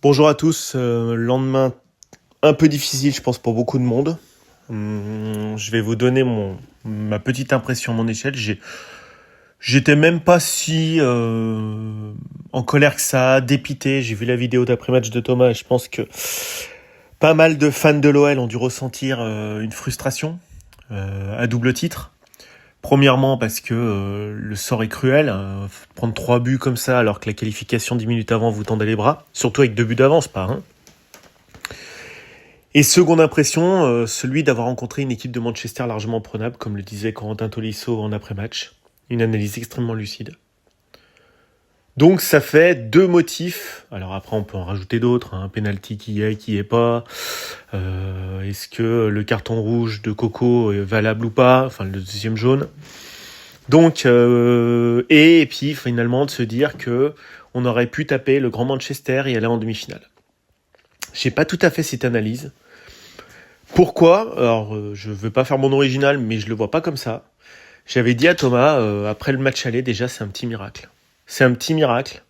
Bonjour à tous, lendemain un peu difficile je pense pour beaucoup de monde. Je vais vous donner ma petite impression à mon échelle. J'étais même pas si en colère que ça, dépité. J'ai vu la vidéo d'après-match de Thomas et je pense que pas mal de fans de l'OL ont dû ressentir une frustration à double titre. Premièrement parce que le sort est cruel, prendre 3 buts comme ça alors que la qualification 10 minutes avant vous tendait les bras, surtout avec 2 buts d'avance, pas un. Et seconde impression, celui d'avoir rencontré une équipe de Manchester largement prenable, comme le disait Corentin Tolisso en après-match. Une analyse extrêmement lucide. Donc ça fait 2 motifs. Alors après on peut en rajouter d'autres, un penalty qui est pas. Est-ce que le carton rouge de Coco est valable ou pas? Enfin le deuxième jaune. Donc et puis finalement de se dire que on aurait pu taper le grand Manchester et aller en demi-finale. J'ai pas tout à fait cette analyse. Pourquoi? Alors, je veux pas faire mon original, mais je le vois pas comme ça. J'avais dit à Thomas, après le match aller, déjà, c'est un petit miracle. C'est un petit miracle.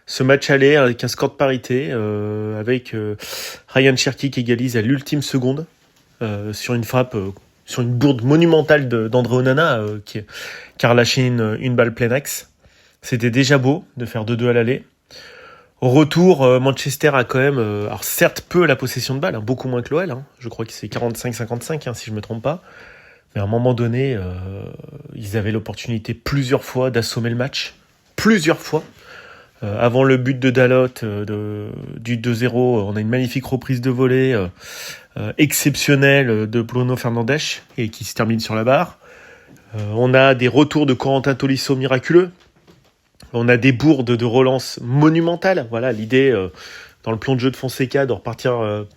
Ce match aller, avec un score de parité, avec Ryan Cherki qui égalise à l'ultime seconde, sur une frappe, sur une bourde monumentale d'André Onana, qui a relâché une balle plein axe. C'était déjà beau de faire 2-2 à l'aller. Au retour, Manchester a quand même, alors certes peu la possession de balle, beaucoup moins que l'OL, je crois que c'est 45-55 si je me trompe pas, mais à un moment donné, ils avaient l'opportunité plusieurs fois d'assommer le match, plusieurs fois. Avant le but de Dalot du 2-0, on a une magnifique reprise de volée exceptionnelle de Bruno Fernandes et qui se termine sur la barre. On a des retours de Corentin Tolisso miraculeux. On a des bourdes de relance monumentales. Voilà, l'idée, dans le plan de jeu de Fonseca, de repartir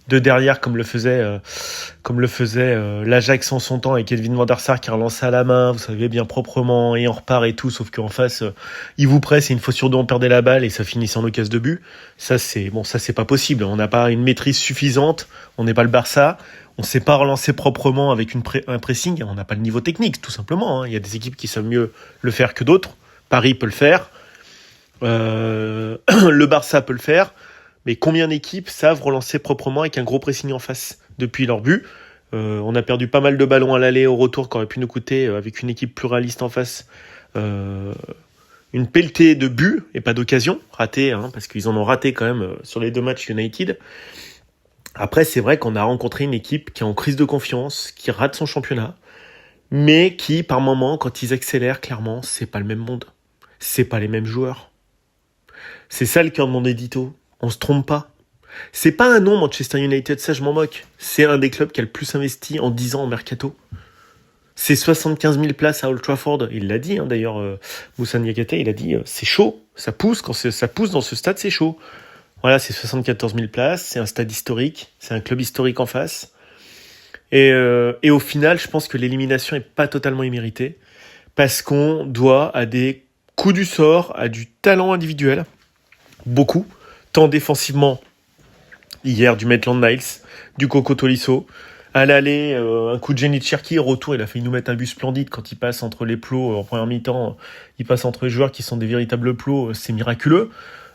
de derrière comme le faisait l'Ajax en son temps avec Edwin van der Sar qui relançait à la main, vous savez, bien proprement, et on repart et tout, sauf qu'en face, il vous presse et une fois sur deux, on perdait la balle et ça finissait en occasion de but. Ça, c'est pas possible. On n'a pas une maîtrise suffisante. On n'est pas le Barça. On ne sait pas relancer proprement avec un pressing. On n'a pas le niveau technique, tout simplement. Il y a des équipes qui savent mieux le faire que d'autres. Paris peut le faire, le Barça peut le faire, mais combien d'équipes savent relancer proprement avec un gros pressing en face depuis leur but? On a perdu pas mal de ballons à l'aller, au retour, qui aurait pu nous coûter, avec une équipe plus réaliste en face, une pelletée de buts et pas d'occasion ratée, parce qu'ils en ont raté quand même sur les 2 matchs United. Après, c'est vrai qu'on a rencontré une équipe qui est en crise de confiance, qui rate son championnat, mais qui, par moment, quand ils accélèrent, clairement, c'est pas le même monde. C'est pas les mêmes joueurs. C'est ça le cœur de mon édito. On se trompe pas. C'est pas un nom Manchester United, ça je m'en moque. C'est un des clubs qui a le plus investi en 10 ans en mercato. C'est 75 000 places à Old Trafford. Il l'a dit d'ailleurs, Moussa Niakhaté, il a dit c'est chaud, ça pousse, ça pousse dans ce stade, c'est chaud. Voilà, c'est 74 000 places, c'est un stade historique, c'est un club historique en face. Et au final, je pense que l'élimination est pas totalement imméritée parce qu'on doit à des coup du sort, à du talent individuel, beaucoup, tant défensivement, hier du Maitland Niles, du Coco Tolisso, à l'aller, un coup de génie de Cherki, au retour, il a failli nous mettre un but splendide quand il passe entre les plots, en première mi-temps, il passe entre les joueurs qui sont des véritables plots, c'est miraculeux.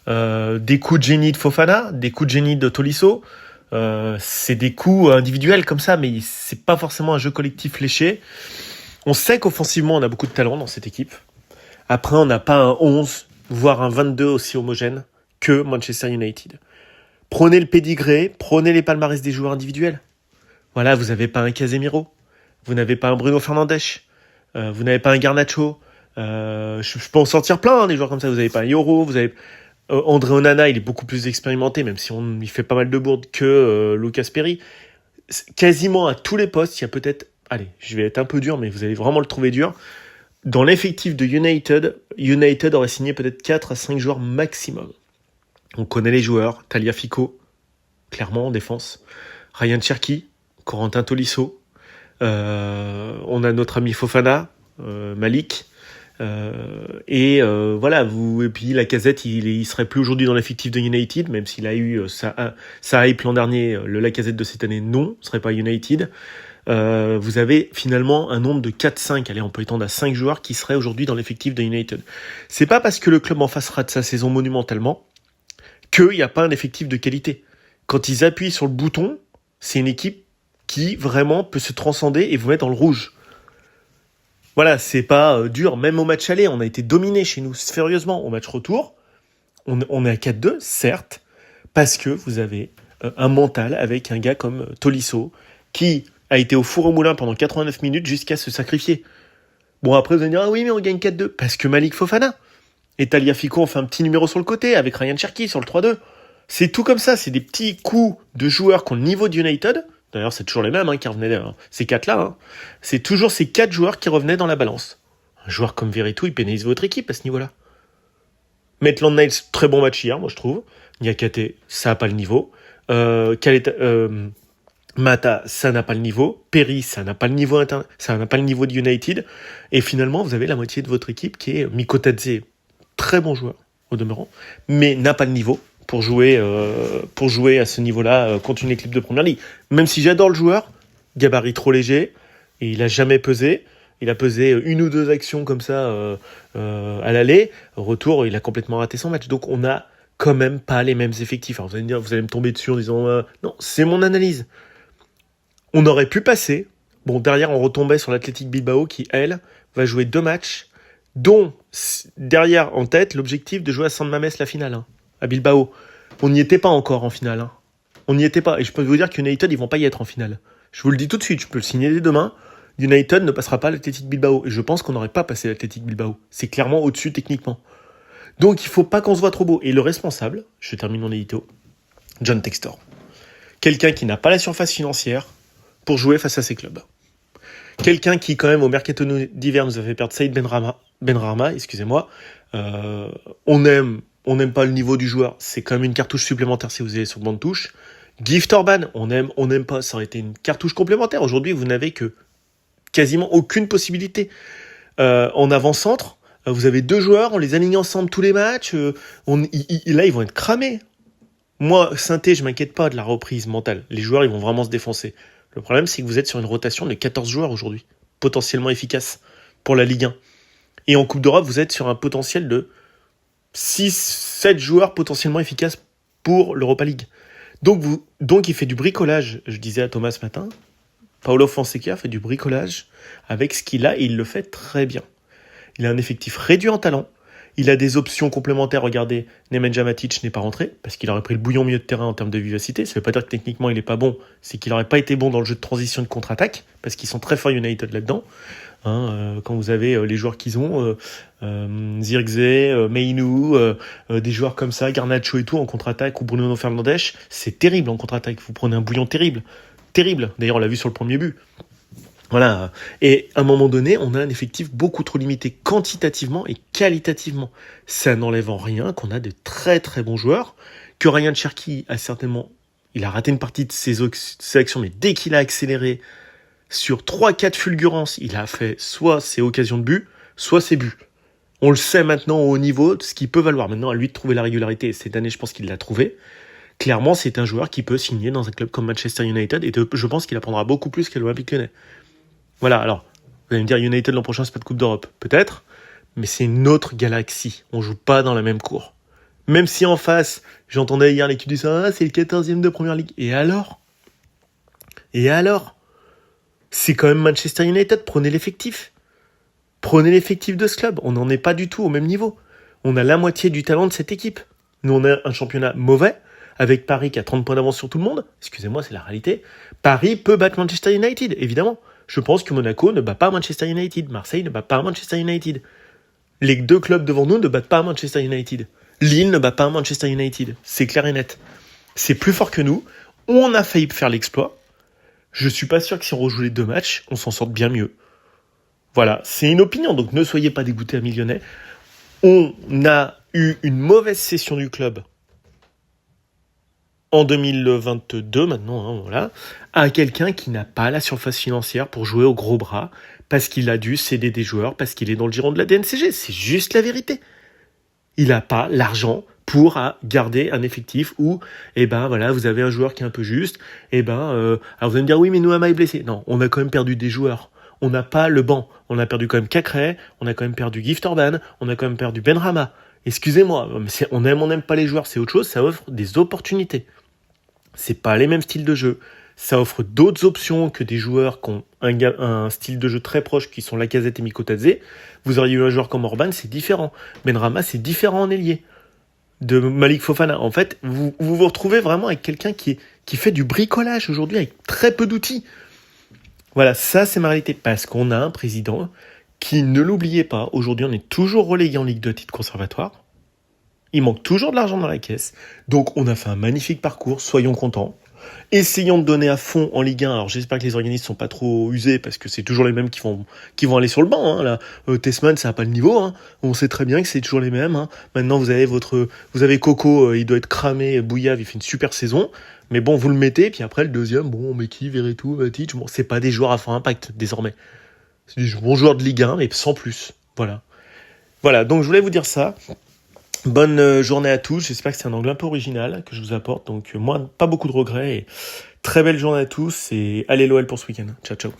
Des coups de génie de Fofana, des coups de génie de Tolisso, c'est des coups individuels comme ça, mais c'est pas forcément un jeu collectif léché. On sait qu'offensivement, on a beaucoup de talent dans cette équipe. Après, on n'a pas un 11, voire un 22 aussi homogène que Manchester United. Prenez le pédigré, prenez les palmarès des joueurs individuels. Voilà, vous n'avez pas un Casemiro, vous n'avez pas un Bruno Fernandes, vous n'avez pas un Garnacho. Je peux en sortir plein, des joueurs comme ça. Vous n'avez pas un Yoro, vous avez André Onana, il est beaucoup plus expérimenté, même si il fait pas mal de bourdes que Lucas Perry. Quasiment à tous les postes, il y a peut-être... Allez, je vais être un peu dur, mais vous allez vraiment le trouver dur. Dans l'effectif de United aurait signé peut-être 4 à 5 joueurs maximum. On connaît les joueurs, Tagliafico, clairement en défense, Ryan Cherki, Corentin Tolisso, on a notre ami Fofana, Malik, voilà, et puis Lacazette, il serait plus aujourd'hui dans l'effectif de United, même s'il a eu sa hype l'an dernier, le Lacazette de cette année, non, ce serait pas United. Vous avez finalement un nombre de 4-5, allez, on peut étendre à 5 joueurs qui seraient aujourd'hui dans l'effectif de United. C'est pas parce que le club en face rate sa saison monumentalement qu'il n'y a pas un effectif de qualité. Quand ils appuient sur le bouton, c'est une équipe qui vraiment peut se transcender et vous mettre dans le rouge. Voilà, c'est pas dur. Même au match aller, on a été dominé chez nous furieusement. Au match retour, on est à 4-2, certes, parce que vous avez un mental avec un gars comme Tolisso, qui a été au four au moulin pendant 89 minutes jusqu'à se sacrifier. Bon, après, vous allez dire, ah oui, mais on gagne 4-2, parce que Malik Fofana et Tagliafico ont fait un petit numéro sur le côté, avec Ryan Cherki sur le 3-2. C'est tout comme ça, c'est des petits coups de joueurs qui ont le niveau d'United. D'ailleurs, c'est toujours les mêmes qui revenaient, ces 4-là. C'est toujours ces 4 joueurs qui revenaient dans la balance. Un joueur comme Veretout, il pénalise votre équipe à ce niveau-là. Maitland Niles, très bon match hier, moi je trouve. Niakate, ça n'a pas le niveau. Mata, ça n'a pas le niveau. Perry, ça n'a pas le niveau ça n'a pas le niveau de United. Et finalement, vous avez la moitié de votre équipe qui est Mikotadze, très bon joueur au demeurant, mais n'a pas le niveau pour jouer à ce niveau-là contre une équipe de première ligue. Même si j'adore le joueur, gabarit trop léger, et il a jamais pesé. Il a pesé une ou deux actions comme ça à l'aller. Au retour, il a complètement raté son match. Donc on n'a quand même pas les mêmes effectifs. Alors vous allez me dire, vous allez me tomber dessus en disant non, c'est mon analyse. On aurait pu passer. Bon, derrière, on retombait sur l'Athletic Bilbao qui, elle, va jouer 2 matchs, dont derrière, en tête, l'objectif de jouer à San Mamés la finale, à Bilbao. On n'y était pas encore en finale. On n'y était pas. Et je peux vous dire qu'United, ils vont pas y être en finale. Je vous le dis tout de suite, je peux le signer dès demain. United ne passera pas l'Athletic Bilbao. Et je pense qu'on n'aurait pas passé l'Athletic Bilbao. C'est clairement au-dessus techniquement. Donc il faut pas qu'on se voit trop beau. Et le responsable, je termine mon édito, John Textor. Quelqu'un qui n'a pas la surface financière pour jouer face à ces clubs. Quelqu'un qui, quand même, au mercato d'hiver, nous a fait perdre Saïd Benrahma, excusez-moi. On n'aime pas le niveau du joueur. C'est quand même une cartouche supplémentaire si vous allez sur le banc de touche. Gift Orban, on n'aime pas. Ça aurait été une cartouche complémentaire. Aujourd'hui, vous n'avez que quasiment aucune possibilité. En avant-centre, vous avez 2 joueurs, on les aligne ensemble tous les matchs. Là, ils vont être cramés. Moi, Sainté, je m'inquiète pas de la reprise mentale. Les joueurs, ils vont vraiment se défoncer. Le problème, c'est que vous êtes sur une rotation de 14 joueurs aujourd'hui, potentiellement efficace pour la Ligue 1. Et en Coupe d'Europe, vous êtes sur un potentiel de 6-7 joueurs potentiellement efficaces pour l'Europa League. Donc, il fait du bricolage, je disais à Thomas ce matin. Paulo Fonseca fait du bricolage avec ce qu'il a et il le fait très bien. Il a un effectif réduit en talent. Il a des options complémentaires. Regardez, Nemanja Matic n'est pas rentré parce qu'il aurait pris le bouillon milieu de terrain en termes de vivacité. Ça ne veut pas dire que techniquement il n'est pas bon, c'est qu'il n'aurait pas été bon dans le jeu de transition et de contre-attaque parce qu'ils sont très forts United là-dedans. Quand vous avez les joueurs qu'ils ont, Zirkzee, Meinu, des joueurs comme ça, Garnacho et tout en contre-attaque ou Bruno Fernandes, c'est terrible en contre-attaque. Vous prenez un bouillon terrible. D'ailleurs, on l'a vu sur le premier but. Voilà. Et à un moment donné, on a un effectif beaucoup trop limité quantitativement et qualitativement. Ça n'enlève en rien qu'on a de très très bons joueurs, que Ryan Cherki a certainement... Il a raté une partie de ses actions, mais dès qu'il a accéléré sur 3-4 fulgurances, il a fait soit ses occasions de but, soit ses buts. On le sait maintenant au haut niveau, ce qu'il peut valoir. Maintenant, à lui de trouver la régularité. Et cette année, je pense qu'il l'a trouvé. Clairement, c'est un joueur qui peut signer dans un club comme Manchester United et je pense qu'il apprendra beaucoup plus qu'à l'Olympique Lyonnais. Voilà, alors, vous allez me dire United l'an prochain, c'est pas de Coupe d'Europe. Peut-être, mais c'est une autre galaxie. On joue pas dans la même cour. Même si en face, j'entendais hier l'équipe du ça, c'est le 14e de Première Ligue. Et alors, c'est quand même Manchester United, prenez l'effectif. Prenez l'effectif de ce club. On n'en est pas du tout au même niveau. On a la moitié du talent de cette équipe. Nous, on a un championnat mauvais, avec Paris qui a 30 points d'avance sur tout le monde. Excusez-moi, c'est la réalité. Paris peut battre Manchester United, évidemment. Je pense que Monaco ne bat pas Manchester United. Marseille ne bat pas Manchester United. Les 2 clubs devant nous ne battent pas Manchester United. Lille ne bat pas Manchester United. C'est clair et net. C'est plus fort que nous. On a failli faire l'exploit. Je suis pas sûr que si on rejoue les 2 matchs, on s'en sorte bien mieux. Voilà, c'est une opinion, donc ne soyez pas dégoûtés, amis lyonnais. On a eu une mauvaise session du club en 2022 maintenant, voilà, à quelqu'un qui n'a pas la surface financière pour jouer au gros bras, parce qu'il a dû céder des joueurs, parce qu'il est dans le giron de la DNCG. C'est juste la vérité. Il n'a pas l'argent pour garder un effectif où, voilà, vous avez un joueur qui est un peu juste, alors vous allez me dire, oui, mais Nouama est blessé. Non, on a quand même perdu des joueurs. On n'a pas le banc. On a perdu quand même Cacré, on a quand même perdu Gift Orban, on a quand même perdu Benrahma. Excusez-moi, on n'aime pas les joueurs, c'est autre chose, ça offre des opportunités. C'est pas les mêmes styles de jeu. Ça offre d'autres options que des joueurs qui ont un style de jeu très proche, qui sont Lacazette et Mikotadze. Vous auriez eu un joueur comme Orban, c'est différent. Benrahma, c'est différent en ailier. De Malik Fofana. En fait, vous retrouvez vraiment avec quelqu'un qui fait du bricolage aujourd'hui avec très peu d'outils. Voilà, ça c'est ma réalité. Parce qu'on a un président qui, ne l'oubliez pas, aujourd'hui on est toujours relégué en Ligue 2 à titre conservatoire. Il manque toujours de l'argent dans la caisse. Donc on a fait un magnifique parcours, soyons contents. Essayons de donner à fond en Ligue 1. Alors j'espère que les organismes sont pas trop usés parce que c'est toujours les mêmes qui vont aller sur le banc. Là, Tessman, ça n'a pas le niveau. On sait très bien que c'est toujours les mêmes. Maintenant vous avez Coco, il doit être cramé. Bouillave, il fait une super saison. Mais bon, vous le mettez, puis après le deuxième, bon, mais qui, Verretou, Matic, bon, c'est pas des joueurs à fort impact désormais. C'est des bons joueurs de Ligue 1, mais sans plus. Voilà, donc je voulais vous dire ça. Bonne journée à tous, j'espère que c'est un angle un peu original que je vous apporte, donc moi pas beaucoup de regrets, et très belle journée à tous, et allez l'OL pour ce week-end, ciao ciao.